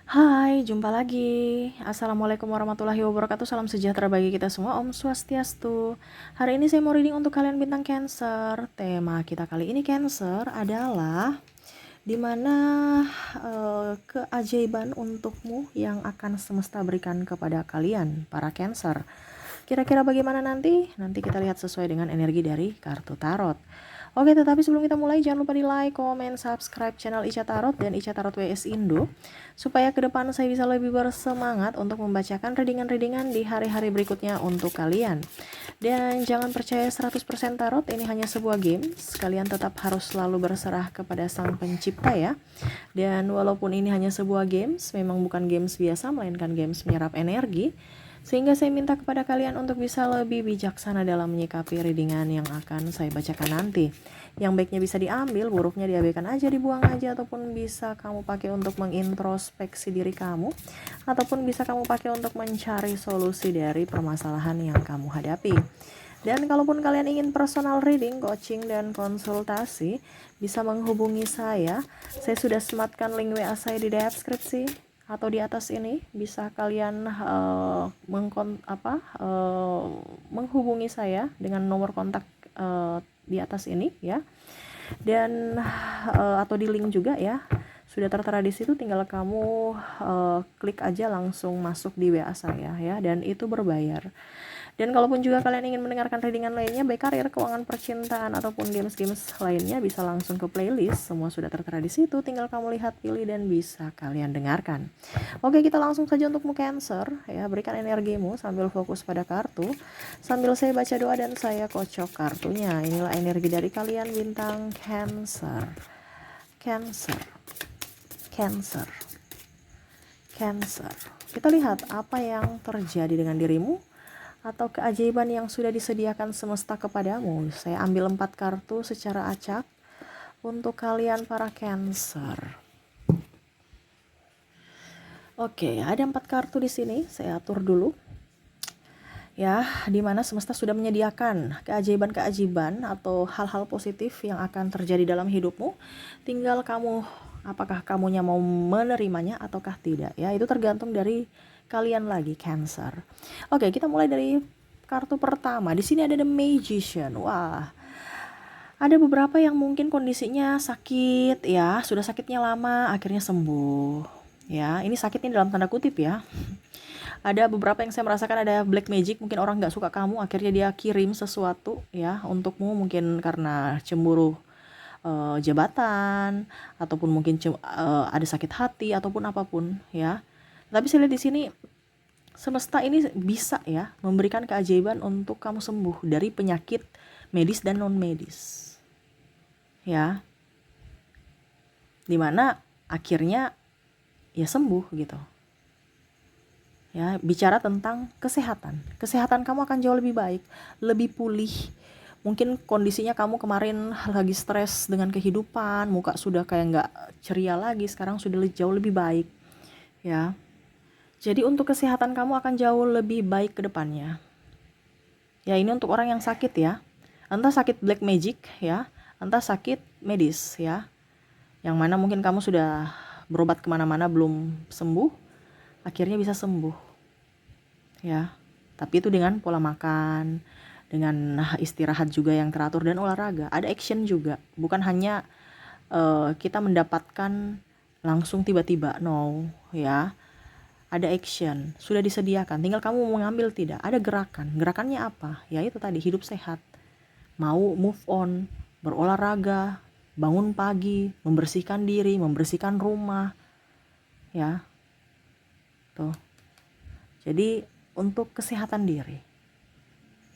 Hai, jumpa lagi. Assalamualaikum warahmatullahi wabarakatuh. Salam sejahtera bagi kita semua. Om Swastiastu. Hari ini saya mau reading untuk kalian bintang Cancer. Tema kita kali ini Cancer adalah dimana keajaiban untukmu yang akan semesta berikan kepada kalian para Cancer. Kira-kira bagaimana nanti? Nanti kita lihat sesuai dengan energi dari kartu tarot. Oke, tetapi sebelum kita mulai jangan lupa di like, komen, subscribe channel Ica Tarot dan Ica Tarot WS Indo supaya ke depan saya bisa lebih bersemangat untuk membacakan readingan-readingan di hari-hari berikutnya untuk kalian. Dan jangan percaya 100% tarot, ini hanya sebuah game. Kalian tetap harus selalu berserah kepada Sang Pencipta ya. Dan walaupun ini hanya sebuah games, memang bukan games biasa melainkan games menyerap energi. Sehingga saya minta kepada kalian untuk bisa lebih bijaksana dalam menyikapi readingan yang akan saya bacakan nanti. Yang baiknya bisa diambil, buruknya diabaikan aja, dibuang aja, ataupun bisa kamu pakai untuk mengintrospeksi diri kamu, ataupun bisa kamu pakai untuk mencari solusi dari permasalahan yang kamu hadapi. Dan kalaupun kalian ingin personal reading, coaching, dan konsultasi, bisa menghubungi saya. Saya sudah sematkan link WA saya di deskripsi atau di atas ini, bisa kalian menghubungi saya dengan nomor kontak di atas ini ya, dan atau di link juga ya, sudah tertera di situ, tinggal kamu klik aja langsung masuk di WA saya ya, dan itu berbayar. Dan kalaupun juga kalian ingin mendengarkan readingan lainnya, baik karir, keuangan, percintaan, ataupun games-games lainnya, bisa langsung ke playlist. Semua sudah tertera di situ, tinggal kamu lihat, pilih, dan bisa kalian dengarkan. Oke, kita langsung saja untukmu Cancer ya. Berikan energimu sambil fokus pada kartu, sambil saya baca doa dan saya kocok kartunya. Inilah energi dari kalian bintang Cancer. Cancer. Cancer. Cancer. Kita lihat apa yang terjadi dengan dirimu atau keajaiban yang sudah disediakan semesta kepadamu. Saya ambil 4 kartu secara acak untuk kalian para Cancer. Oke, ada 4 kartu di sini. Saya atur dulu. Ya, di mana semesta sudah menyediakan keajaiban-keajaiban atau hal-hal positif yang akan terjadi dalam hidupmu. Tinggal kamu, apakah kamunya mau menerimanya ataukah tidak ya. Itu tergantung dari kalian lagi Cancer. Oke, kita mulai dari kartu pertama. Di sini ada The Magician. Wah, ada beberapa yang mungkin kondisinya sakit ya, sudah sakitnya lama, akhirnya sembuh. Ya, ini sakitnya dalam tanda kutip ya. Ada beberapa yang saya merasakan ada black magic, mungkin orang nggak suka kamu, akhirnya dia kirim sesuatu ya untukmu, mungkin karena cemburu jabatan, ataupun mungkin ada sakit hati ataupun apapun ya. Tapi saya lihat di sini semesta ini bisa ya memberikan keajaiban untuk kamu sembuh dari penyakit medis dan non medis ya, dimana akhirnya ya sembuh gitu ya. Bicara tentang kesehatan kamu akan jauh lebih baik, lebih pulih. Mungkin kondisinya kamu kemarin lagi stres dengan kehidupan, muka sudah kayak nggak ceria lagi, sekarang sudah jauh lebih baik ya. Jadi untuk kesehatan kamu akan jauh lebih baik ke depannya ya. Ini untuk orang yang sakit ya, entah sakit black magic ya, entah sakit medis ya, yang mana mungkin kamu sudah berobat kemana-mana belum sembuh, akhirnya bisa sembuh ya. Tapi itu dengan pola makan, dengan istirahat juga yang teratur, dan olahraga. Ada action juga, bukan hanya kita mendapatkan langsung tiba-tiba, no ya. Ada action, sudah disediakan, tinggal kamu mau mengambil tidak. Ada gerakannya apa ya, itu tadi, hidup sehat, mau move on, berolahraga, bangun pagi, membersihkan diri, membersihkan rumah ya tuh. Jadi untuk kesehatan diri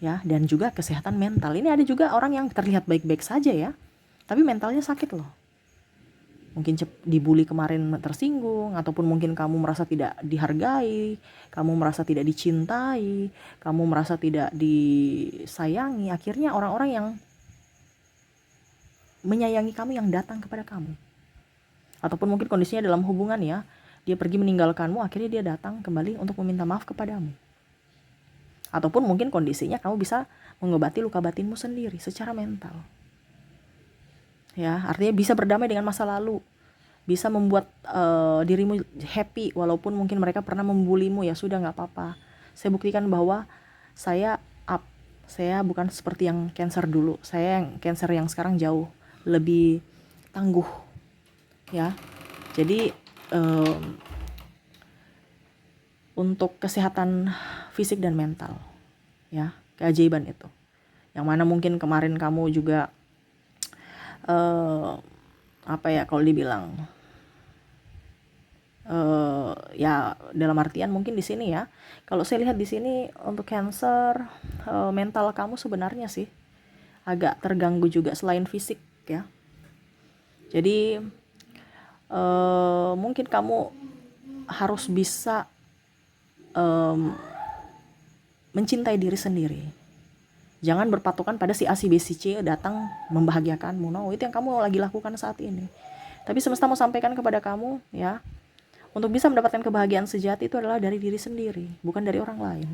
ya, dan juga kesehatan mental. Ini ada juga orang yang terlihat baik-baik saja ya, tapi mentalnya sakit loh. Mungkin dibully kemarin tersinggung, ataupun mungkin kamu merasa tidak dihargai, kamu merasa tidak dicintai, kamu merasa tidak disayangi. Akhirnya orang-orang yang menyayangi kamu yang datang kepada kamu. Ataupun mungkin kondisinya dalam hubungan ya, dia pergi meninggalkanmu, akhirnya dia datang kembali untuk meminta maaf kepadamu. Ataupun mungkin kondisinya kamu bisa mengobati luka batinmu sendiri secara mental ya, artinya bisa berdamai dengan masa lalu bisa membuat dirimu happy walaupun mungkin mereka pernah membulimu, ya sudah, nggak apa-apa. Saya buktikan bahwa saya up, saya bukan seperti yang Cancer dulu. Saya yang Cancer yang sekarang jauh lebih tangguh, ya. Jadi untuk kesehatan fisik dan mental, ya, keajaiban itu. Yang mana mungkin kemarin kamu juga apa ya kalau dibilang, ya dalam artian mungkin di sini ya, kalau saya lihat di sini untuk Cancer, mental kamu sebenarnya sih agak terganggu juga selain fisik, ya. Jadi mungkin kamu harus bisa mencintai diri sendiri. Jangan berpatokan pada si A, si B, si C datang membahagiakanmu. No, itu yang kamu lagi lakukan saat ini. Tapi semesta mau sampaikan kepada kamu, ya, untuk bisa mendapatkan kebahagiaan sejati itu adalah dari diri sendiri, bukan dari orang lain.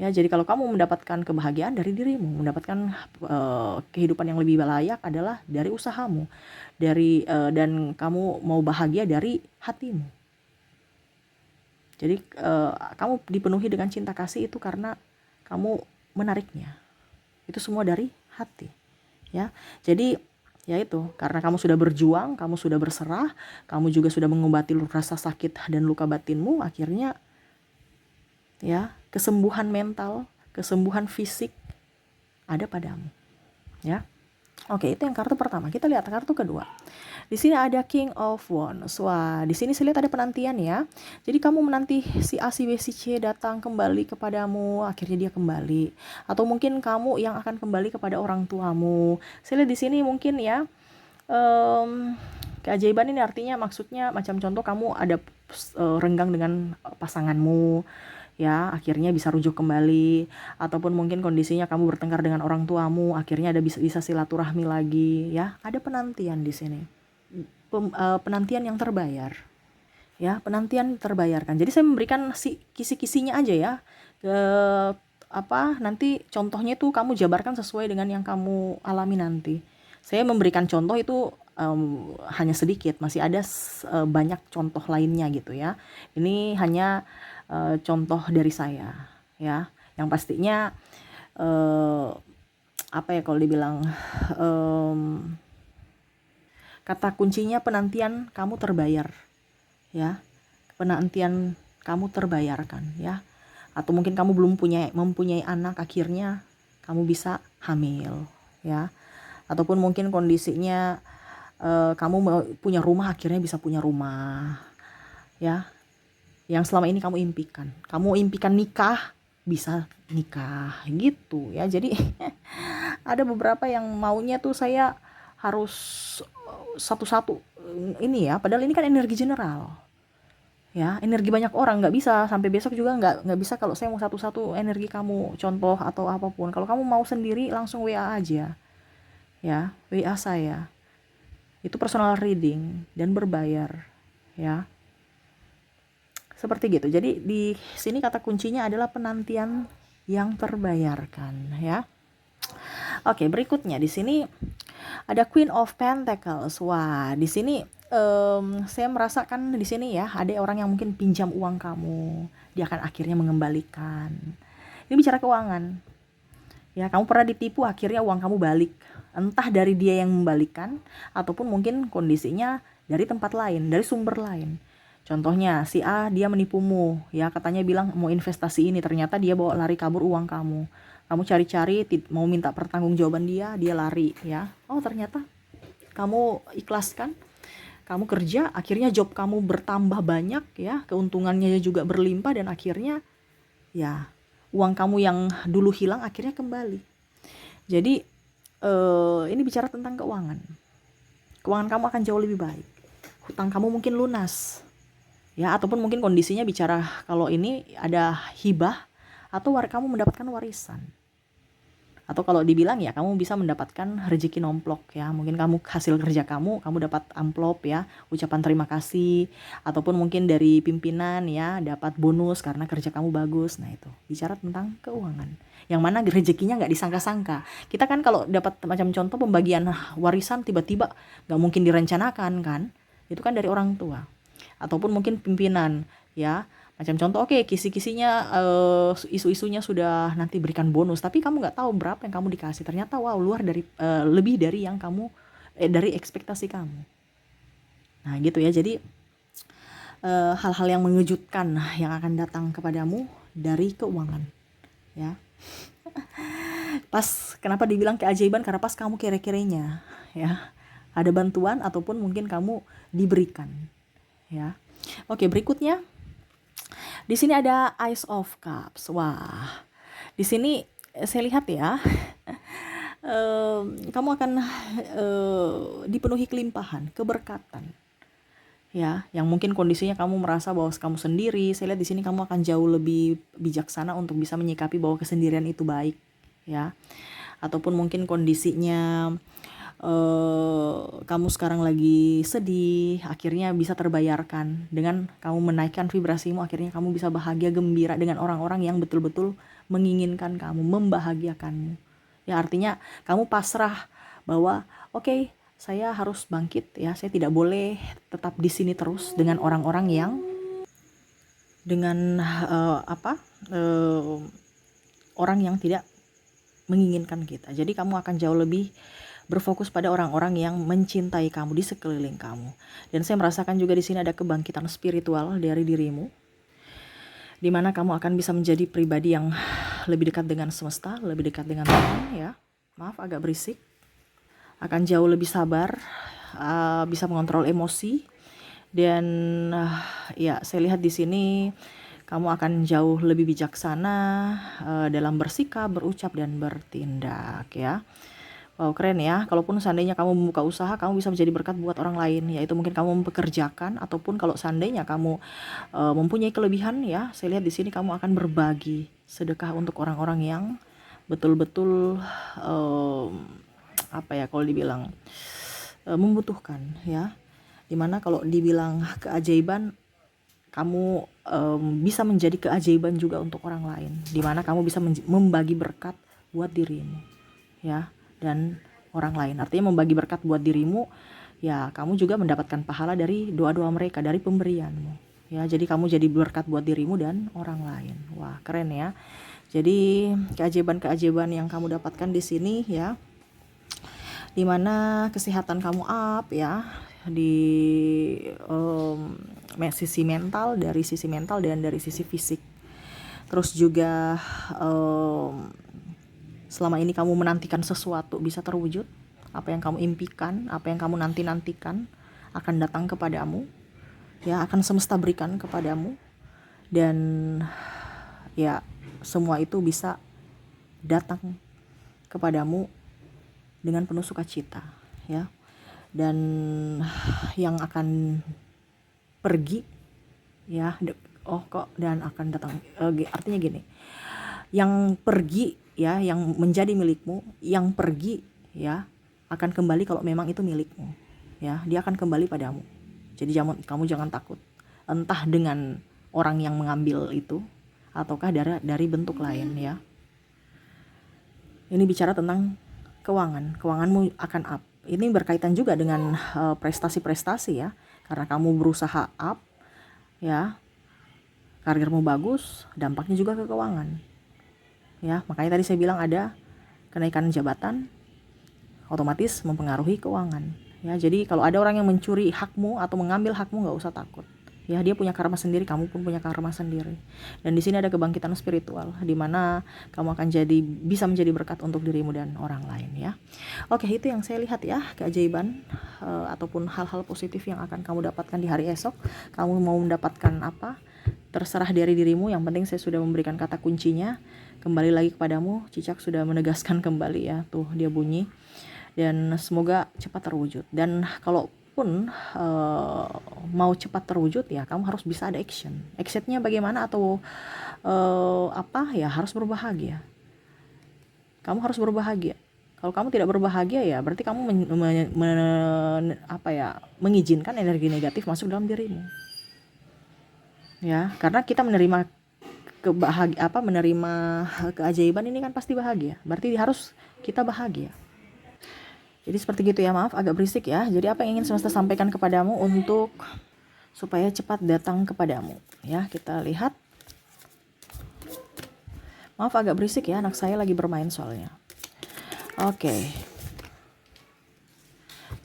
Ya, jadi kalau kamu mendapatkan kebahagiaan dari dirimu, mendapatkan kehidupan yang lebih layak adalah dari usahamu, dan kamu mau bahagia dari hatimu. Jadi kamu dipenuhi dengan cinta kasih itu karena kamu menariknya. Itu semua dari hati, ya. Jadi ya itu, karena kamu sudah berjuang, kamu sudah berserah, kamu juga sudah mengobati rasa sakit dan luka batinmu, akhirnya ya kesembuhan mental, kesembuhan fisik ada padamu, ya. Oke, itu yang kartu pertama. Kita lihat kartu kedua. Di sini ada King of Wands. Wah, di sini saya lihat ada penantian, ya. Jadi kamu menanti si A, si B, si C datang kembali kepadamu, akhirnya dia kembali. Atau mungkin kamu yang akan kembali kepada orang tuamu. Saya lihat di sini mungkin ya, keajaiban ini artinya maksudnya macam contoh kamu ada renggang dengan pasanganmu, ya, akhirnya bisa rujuk kembali. Ataupun mungkin kondisinya kamu bertengkar dengan orang tuamu, akhirnya ada bisa silaturahmi lagi, ya. Ada penantian di sini, penantian yang terbayar, ya, penantian terbayarkan. Jadi saya memberikan kisi-kisinya aja, ya, nanti contohnya tuh kamu jabarkan sesuai dengan yang kamu alami nanti. Saya memberikan contoh itu hanya sedikit, masih ada banyak contoh lainnya gitu, ya. Ini hanya contoh dari saya, ya. Yang pastinya apa ya kalau dibilang, kata kuncinya penantian kamu terbayar, ya. Penantian kamu terbayarkan, ya. Atau mungkin kamu belum mempunyai anak, akhirnya kamu bisa hamil, ya. Ataupun mungkin kondisinya kamu punya rumah, akhirnya bisa punya rumah, ya. Yang selama ini kamu impikan nikah, bisa nikah gitu, ya. Jadi ada beberapa yang maunya tuh saya harus satu-satu ini, ya, padahal ini kan energi general, ya, energi banyak orang. Nggak bisa sampai besok juga, nggak bisa kalau saya mau satu-satu energi kamu contoh atau apapun. Kalau kamu mau sendiri langsung WA aja, ya, WA saya. Itu personal reading dan berbayar, ya. Seperti gitu. Jadi di sini kata kuncinya adalah penantian yang terbayarkan, ya. Oke, berikutnya di sini ada Queen of Pentacles. Wah, di sini saya merasakan di sini ya, ada orang yang mungkin pinjam uang kamu, dia akan akhirnya mengembalikan. Ini bicara keuangan. Ya, kamu pernah ditipu, akhirnya uang kamu balik. Entah dari dia yang membalikkan, ataupun mungkin kondisinya dari tempat lain, dari sumber lain. Contohnya, si A dia menipumu, ya, katanya bilang mau investasi ini, ternyata dia bawa lari kabur uang kamu. Kamu cari-cari, mau minta pertanggungjawaban dia lari, ya. Oh, ternyata kamu ikhlaskan, kamu kerja, akhirnya job kamu bertambah banyak, ya, keuntungannya juga berlimpah, dan akhirnya, ya, uang kamu yang dulu hilang akhirnya kembali. Jadi ini bicara tentang keuangan. Keuangan kamu akan jauh lebih baik. Hutang kamu mungkin lunas, ya, ataupun mungkin kondisinya bicara kalau ini ada hibah atau kamu mendapatkan warisan. Atau kalau dibilang ya kamu bisa mendapatkan rezeki nomplok ya. Mungkin kamu hasil kerja kamu dapat amplop ya, ucapan terima kasih, ataupun mungkin dari pimpinan ya dapat bonus karena kerja kamu bagus. Nah itu bicara tentang keuangan. Yang mana rezekinya nggak disangka-sangka. Kita kan kalau dapat macam contoh pembagian warisan tiba-tiba nggak mungkin direncanakan kan. Itu kan dari orang tua. Ataupun mungkin pimpinan ya. Macam contoh, oke, kisi-kisinya isu-isunya sudah nanti berikan bonus, tapi kamu nggak tahu berapa yang kamu dikasih. Ternyata wow, lebih dari yang kamu dari ekspektasi kamu. Nah gitu ya. Jadi hal-hal yang mengejutkan yang akan datang kepadamu dari keuangan ya. Pas kenapa dibilang keajaiban, karena pas kamu kere-kerenya ya, ada bantuan ataupun mungkin kamu diberikan ya. Oke, berikutnya di sini ada Ace of Cups. Wah, di sini saya lihat ya, kamu akan dipenuhi kelimpahan, keberkatan. Ya, yang mungkin kondisinya kamu merasa bahwa kamu sendiri. Saya lihat di sini kamu akan jauh lebih bijaksana untuk bisa menyikapi bahwa kesendirian itu baik, ya. Ataupun mungkin kondisinya kamu sekarang lagi sedih, akhirnya bisa terbayarkan dengan kamu menaikkan vibrasimu, akhirnya kamu bisa bahagia gembira dengan orang-orang yang betul-betul menginginkan kamu, membahagiakanmu. Ya artinya kamu pasrah bahwa oke, saya harus bangkit ya, saya tidak boleh tetap di sini terus dengan orang-orang yang dengan orang yang tidak menginginkan kita. Jadi kamu akan jauh lebih berfokus pada orang-orang yang mencintai kamu di sekeliling kamu. Dan saya merasakan juga di sini ada kebangkitan spiritual dari dirimu, di mana kamu akan bisa menjadi pribadi yang lebih dekat dengan semesta, lebih dekat dengan Tuhan ya. Maaf agak berisik. Akan jauh lebih sabar, bisa mengontrol emosi, dan ya saya lihat di sini kamu akan jauh lebih bijaksana dalam bersikap, berucap, dan bertindak ya. Wow, keren ya. Kalaupun seandainya kamu membuka usaha, kamu bisa menjadi berkat buat orang lain, yaitu mungkin kamu mempekerjakan, ataupun kalau seandainya kamu mempunyai kelebihan ya, saya lihat di sini kamu akan berbagi sedekah untuk orang-orang yang betul-betul kalau dibilang membutuhkan ya. Dimana kalau dibilang keajaiban, kamu bisa menjadi keajaiban juga untuk orang lain, dimana kamu bisa membagi berkat buat dirimu ya, dan orang lain. Artinya membagi berkat buat dirimu ya, kamu juga mendapatkan pahala dari doa-doa mereka, dari pemberianmu ya. Jadi kamu jadi berkat buat dirimu dan orang lain. Wah, keren ya. Jadi keajaiban-keajaiban yang kamu dapatkan di sini ya, dimana kesehatan kamu up ya, di sisi mental, dari sisi mental dan dari sisi fisik. Terus juga selama ini kamu menantikan sesuatu bisa terwujud. Apa yang kamu impikan, apa yang kamu nantikan akan datang kepadamu ya, akan semesta berikan kepadamu. Dan ya semua itu bisa datang kepadamu dengan penuh sukacita ya. Dan yang akan pergi ya, dan akan datang, artinya gini, yang pergi ya, yang menjadi milikmu, yang pergi ya akan kembali kalau memang itu milikmu ya, dia akan kembali padamu. Jadi kamu jangan takut, entah dengan orang yang mengambil itu ataukah dari bentuk lain ya. Ini bicara tentang keuanganmu akan up. Ini berkaitan juga dengan prestasi-prestasi ya, karena kamu berusaha up ya, karirmu bagus, dampaknya juga ke keuangan ya. Makanya tadi saya bilang ada kenaikan jabatan, otomatis mempengaruhi keuangan ya. Jadi kalau ada orang yang mencuri hakmu atau mengambil hakmu, nggak usah takut ya, dia punya karma sendiri, kamu pun punya karma sendiri. Dan di sini ada kebangkitan spiritual, di mana kamu akan bisa menjadi berkat untuk dirimu dan orang lain ya. Oke, itu yang saya lihat ya, keajaiban ataupun hal-hal positif yang akan kamu dapatkan di hari esok. Kamu mau mendapatkan apa, terserah dari dirimu. Yang penting saya sudah memberikan kata kuncinya. Kembali lagi kepadamu, cicak sudah menegaskan kembali ya, tuh dia bunyi. Dan semoga cepat terwujud. Dan kalaupun mau cepat terwujud ya, kamu harus bisa ada action. Actionnya bagaimana, atau harus berbahagia. Kamu harus berbahagia. Kalau kamu tidak berbahagia, ya berarti kamu mengizinkan energi negatif masuk dalam dirimu. Ya, karena kita menerima menerima keajaiban ini kan pasti bahagia. Berarti harus kita bahagia. Jadi seperti gitu ya, maaf agak berisik ya. Jadi apa yang ingin semesta sampaikan kepadamu untuk supaya cepat datang kepadamu. Ya, kita lihat. Maaf agak berisik ya, anak saya lagi bermain soalnya. Oke.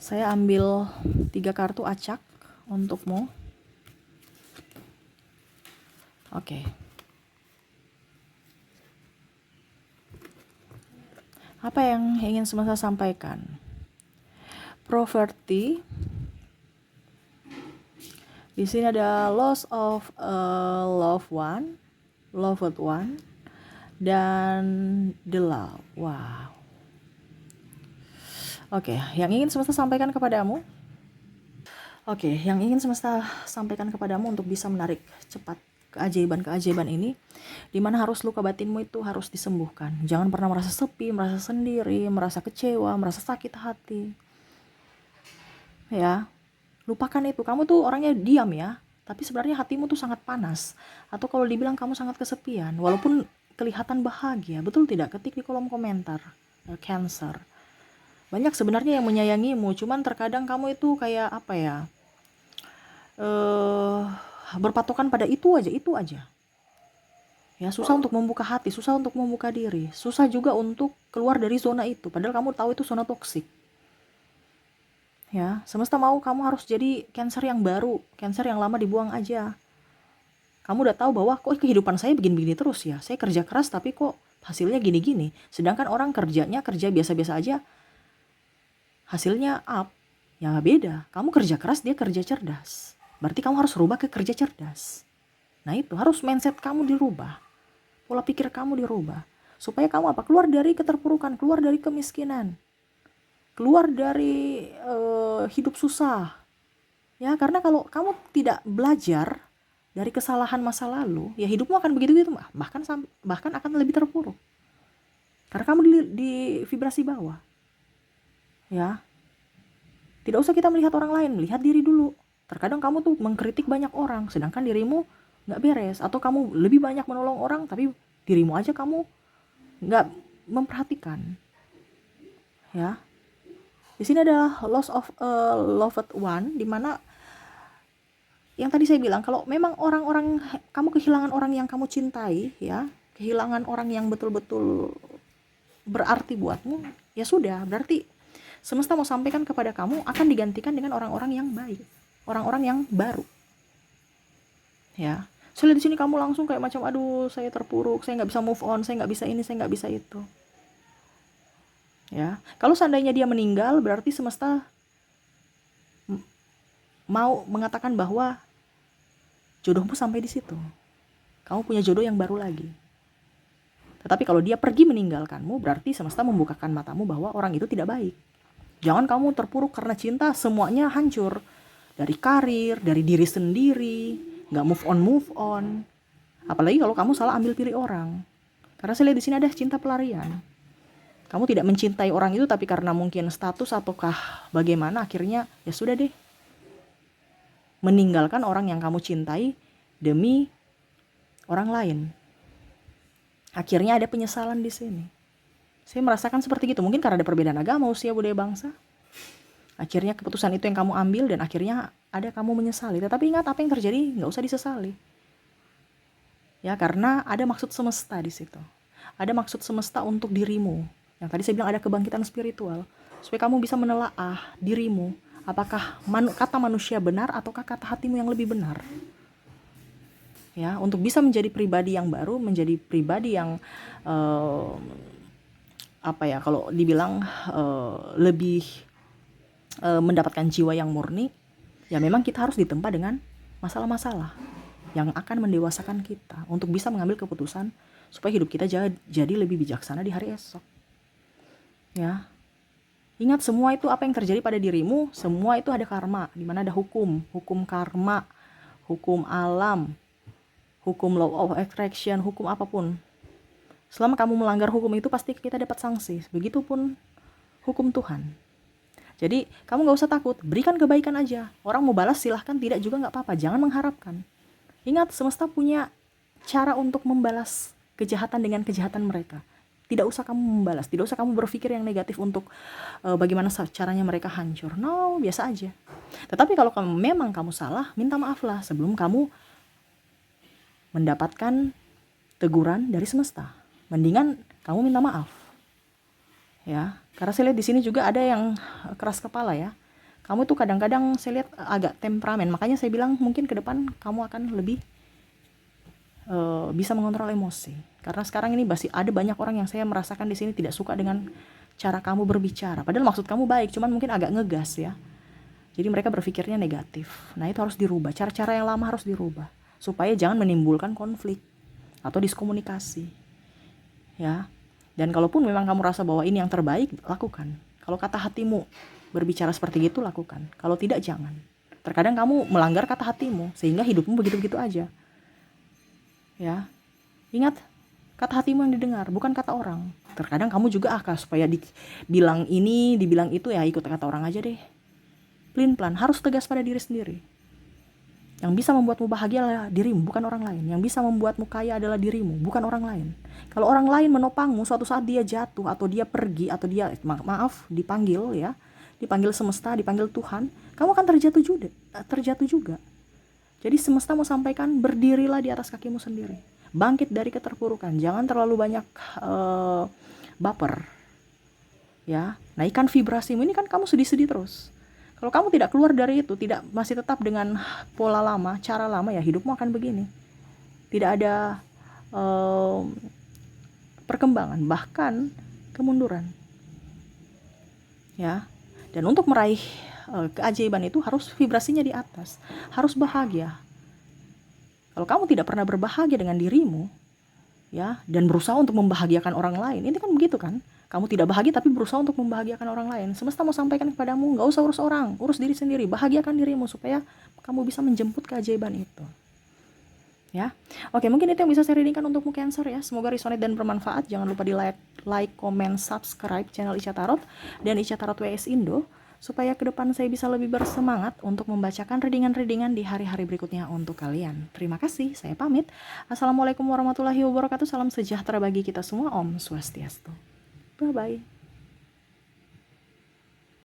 Saya ambil 3 kartu acak untukmu. Oke. Apa yang ingin semesta sampaikan? Poverty. Di sini ada loss of a loved one, dan the love. Wow. Oke, yang ingin semesta sampaikan kepadamu. Yang ingin semesta sampaikan kepadamu untuk bisa menarik cepat keajaiban-keajaiban ini, dimana harus luka batinmu itu harus disembuhkan. Jangan pernah merasa sepi, merasa sendiri, merasa kecewa, merasa sakit hati. Ya, lupakan itu. Kamu tuh orangnya diam ya, tapi sebenarnya hatimu tuh sangat panas. Atau kalau dibilang kamu sangat kesepian, walaupun kelihatan bahagia, betul tidak? Ketik di kolom komentar. Cancer. Banyak sebenarnya yang menyayangimu, cuman terkadang kamu itu kayak berpatokan pada itu aja. Ya, susah untuk membuka hati, susah untuk membuka diri, susah juga untuk keluar dari zona itu, padahal kamu tahu itu zona toksik. Ya, semesta mau kamu harus jadi Cancer yang baru, Cancer yang lama dibuang aja. Kamu udah tahu bahwa kok kehidupan saya begini-begini terus ya, saya kerja keras tapi kok hasilnya gini-gini, sedangkan orang kerja biasa-biasa aja, hasilnya up. Ya beda, kamu kerja keras, dia kerja cerdas. Berarti kamu harus rubah ke kerja cerdas. Nah itu, harus mindset kamu dirubah. Pola pikir kamu dirubah. Supaya kamu keluar dari keterpurukan, keluar dari kemiskinan. Keluar dari hidup susah. Ya, karena kalau kamu tidak belajar dari kesalahan masa lalu, ya hidupmu akan begitu-begitu, bahkan akan lebih terpuruk. Karena kamu di vibrasi bawah. Ya. Tidak usah kita melihat orang lain, melihat diri dulu. Terkadang kamu tuh mengkritik banyak orang, sedangkan dirimu nggak beres. Atau kamu lebih banyak menolong orang, tapi dirimu aja kamu nggak memperhatikan. Ya, di sini ada loss of a loved one, dimana yang tadi saya bilang, kalau memang orang-orang kamu kehilangan orang yang kamu cintai, ya, kehilangan orang yang betul-betul berarti buatmu, ya sudah, berarti semesta mau sampaikan kepada kamu akan digantikan dengan orang-orang yang baik, orang-orang yang baru. Ya, soalnya di sini kamu langsung kayak macam, aduh saya terpuruk, saya nggak bisa move on, saya nggak bisa ini, saya nggak bisa itu. Ya, kalau seandainya dia meninggal, berarti semesta mau mengatakan bahwa jodohmu sampai di situ. Kamu punya jodoh yang baru lagi. Tetapi kalau dia pergi meninggalkanmu, berarti semesta membukakan matamu bahwa orang itu tidak baik. Jangan kamu terpuruk karena cinta, semuanya hancur. Dari karir, dari diri sendiri, nggak move on. Apalagi kalau kamu salah ambil pilih orang. Karena saya lihat di sini ada cinta pelarian. Kamu tidak mencintai orang itu, tapi karena mungkin status ataukah bagaimana, akhirnya ya sudah deh. Meninggalkan orang yang kamu cintai demi orang lain. Akhirnya ada penyesalan di sini. Saya merasakan seperti gitu. Mungkin karena ada perbedaan agama, usia, budaya, bangsa. Akhirnya keputusan itu yang kamu ambil dan akhirnya ada kamu menyesali. Tetapi ingat, apa yang terjadi nggak usah disesali. Ya, karena ada maksud semesta di situ. Ada maksud semesta untuk dirimu. Yang tadi saya bilang ada kebangkitan spiritual. Supaya kamu bisa menelaah dirimu. Apakah kata manusia benar ataukah kata hatimu yang lebih benar. Ya, untuk bisa menjadi pribadi yang baru, menjadi pribadi yang kalau dibilang lebih mendapatkan jiwa yang murni, ya memang kita harus ditempa dengan masalah-masalah yang akan mendewasakan kita untuk bisa mengambil keputusan supaya hidup kita jadi lebih bijaksana di hari esok. Ya, ingat, semua itu apa yang terjadi pada dirimu, semua itu ada karma, di mana ada hukum karma, hukum alam, hukum law of attraction, hukum apapun. Selama kamu melanggar hukum itu pasti kita dapat sanksi. Begitupun hukum Tuhan. Jadi kamu gak usah takut, berikan kebaikan aja. Orang mau balas silahkan, tidak juga gak apa-apa. Jangan mengharapkan. Ingat, semesta punya cara untuk membalas kejahatan dengan kejahatan mereka. Tidak usah kamu membalas, tidak usah kamu berpikir yang negatif untuk bagaimana caranya mereka hancur. No, biasa aja. Tetapi kalau memang kamu salah, minta maaflah sebelum kamu mendapatkan teguran dari semesta. Mendingan kamu minta maaf. Ya, karena saya lihat di sini juga ada yang keras kepala ya. Kamu tuh kadang-kadang saya lihat agak temperamen. Makanya saya bilang mungkin ke depan kamu akan lebih bisa mengontrol emosi. Karena sekarang ini masih ada banyak orang yang saya merasakan di sini tidak suka dengan cara kamu berbicara. Padahal maksud kamu baik, cuman mungkin agak ngegas ya. Jadi mereka berpikirnya negatif. Nah, itu harus dirubah. Cara-cara yang lama harus dirubah supaya jangan menimbulkan konflik atau diskomunikasi. Ya. Dan kalaupun memang kamu rasa bahwa ini yang terbaik, lakukan. Kalau kata hatimu berbicara seperti itu, lakukan. Kalau tidak, jangan. Terkadang kamu melanggar kata hatimu sehingga hidupmu begitu-begitu aja. Ya, ingat, kata hatimu yang didengar, bukan kata orang. Terkadang kamu juga supaya dibilang ini, dibilang itu, ya ikut kata orang aja deh. Pelin-pelan, harus tegas pada diri sendiri. Yang bisa membuatmu bahagia adalah dirimu, bukan orang lain. Yang bisa membuatmu kaya adalah dirimu, bukan orang lain. Kalau orang lain menopangmu, suatu saat dia jatuh, atau dia pergi, atau dia, dipanggil ya, dipanggil semesta, dipanggil Tuhan, kamu akan terjatuh juga. Jadi semesta mau sampaikan, berdirilah di atas kakimu sendiri. Bangkit dari keterpurukan. Jangan terlalu banyak baper. Ya, naikkan vibrasimu. Ini kan kamu sedih-sedih terus. Kalau kamu tidak keluar dari itu, masih tetap dengan pola lama, cara lama, ya hidupmu akan begini. Tidak ada perkembangan, bahkan kemunduran. Ya. Dan untuk meraih keajaiban itu harus vibrasinya di atas, harus bahagia. Kalau kamu tidak pernah berbahagia dengan dirimu, ya, dan berusaha untuk membahagiakan orang lain, ini kan begitu kan? Kamu tidak bahagia tapi berusaha untuk membahagiakan orang lain. Semesta mau sampaikan kepadamu, gak usah urus orang, urus diri sendiri, bahagiakan dirimu supaya kamu bisa menjemput keajaiban itu. Ya, oke, mungkin itu yang bisa saya readingkan untukmu Cancer ya. Semoga resonate dan bermanfaat. Jangan lupa di like, comment, subscribe channel Ica Tarot dan Ica Tarot WS Indo, supaya ke depan saya bisa lebih bersemangat untuk membacakan readingan-readingan di hari-hari berikutnya untuk kalian. Terima kasih, saya pamit. Assalamualaikum warahmatullahi wabarakatuh. Salam sejahtera bagi kita semua. Om Swastiastu. Bye-bye.